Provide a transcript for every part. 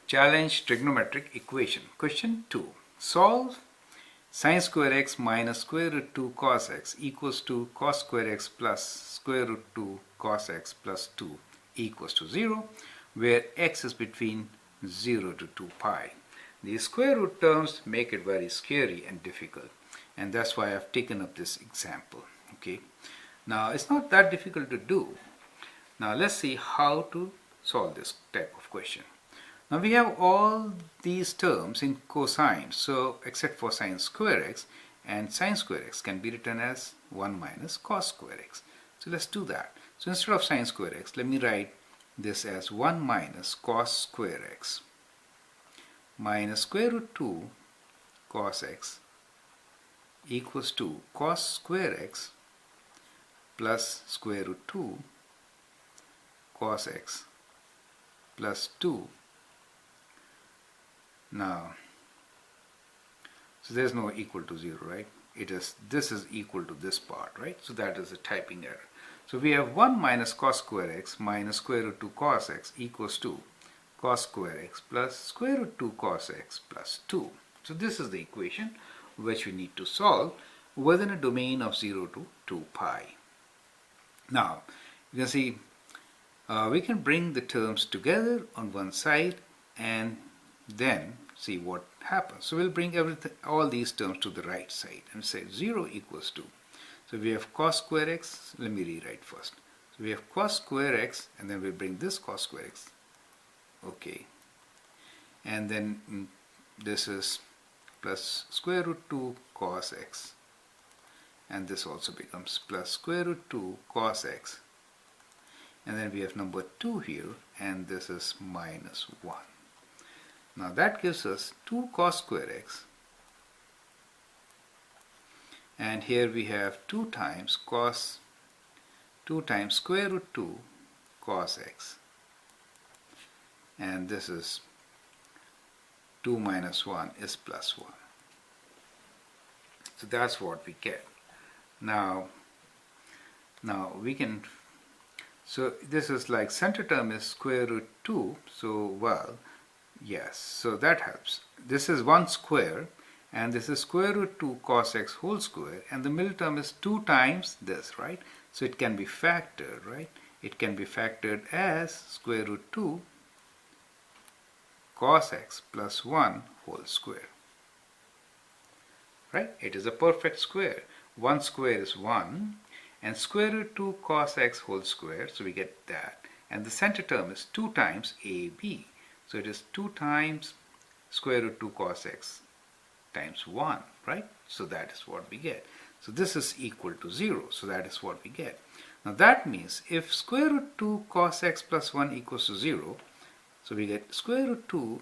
Challenge trigonometric equation. Question 2. Solve sin square x minus square root 2 cos x equals to cos square x plus square root 2 cos x plus 2 equals to 0, where x is between 0 to 2 pi. These square root terms make it very scary and difficult, and that's why I've taken up this example. Okay, now it's not that difficult to do. Now let's see how to solve this type of question. Now we have all these terms in cosine, so except for sine square x, and sine square x can be written as 1 minus cos square x. So let's do that. So instead of sine square x, let me write this as 1 minus cos square x minus square root 2 cos x equals to cos square x plus square root 2 cos x plus 2. Now, so there's no equal to 0, right? This is equal to this part, right? So that is a typing error. So we have 1 minus cos square x minus square root 2 cos x equals to cos square x plus square root 2 cos x plus 2. So this is the equation which we need to solve within a domain of 0 to 2 pi. Now, you can see we can bring the terms together on one side and then see what happens. So we'll bring all these terms to the right side and say 0 equals to. So we have cos square x. Let me rewrite first. So we have cos square x, and then we'll bring this cos square x. Okay. And then this is plus square root 2 cos x. And this also becomes plus square root 2 cos x. And then we have number 2 here, and this is minus 1. Now that gives us 2 cos square x, and here we have 2 times square root 2 cos x, and this is 2 minus 1 is plus 1. So that's what we get. Now we can, so this is like center term is square root 2, so well, yes, so that helps. This is 1 square, and this is square root 2 cos x whole square, and the middle term is 2 times this, right? So it can be factored, right? It can be factored as square root 2 cos x plus 1 whole square, right? It is a perfect square. 1 square is 1, and square root 2 cos x whole square, so we get that. And the center term is 2 times ab. So it is 2 times square root 2 cos x times 1, right? So that is what we get. So this is equal to 0, so that is what we get. Now that means if square root 2 cos x plus 1 equals to 0, so we get square root 2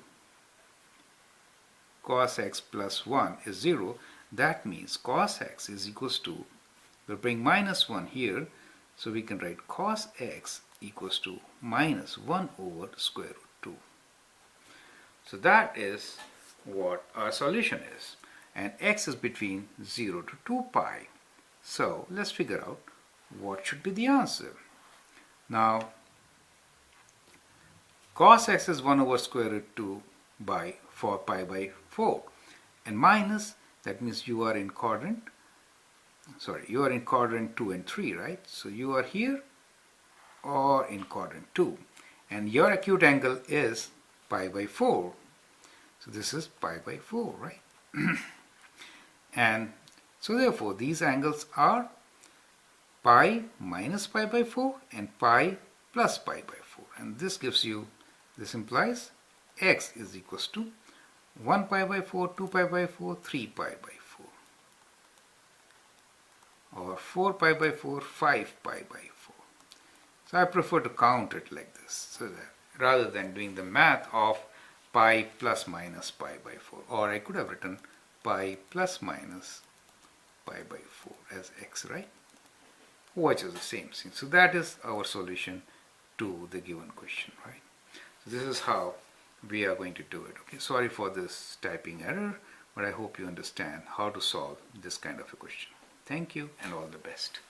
cos x plus 1 is 0, that means cos x is equals to, we'll bring minus 1 here, so we can write cos x equals to minus 1 over square root 2. So that is what our solution is, and x is between 0 to 2 pi. So let's figure out what should be the answer. Now cos x is 1 over square root 2 by 4 pi by 4, and minus, that means you are in quadrant 2 and 3, right? So you are here or in quadrant 2, and your acute angle is pi by 4. So this is pi by 4, right? And so therefore these angles are pi minus pi by 4 and pi plus pi by 4. And this gives you, this implies x is equals to 1 pi by 4, 2 pi by 4, 3 pi by 4. Or 4 pi by 4, 5 pi by 4. So I prefer to count it like this, so that rather than doing the math of pi plus minus pi by 4, or I could have written pi plus minus pi by 4 as x, right? Which is the same thing. So that is our solution to the given question, right? So this is how we are going to do it. Okay, sorry for this typing error, but I hope you understand how to solve this kind of a question. Thank you and all the best.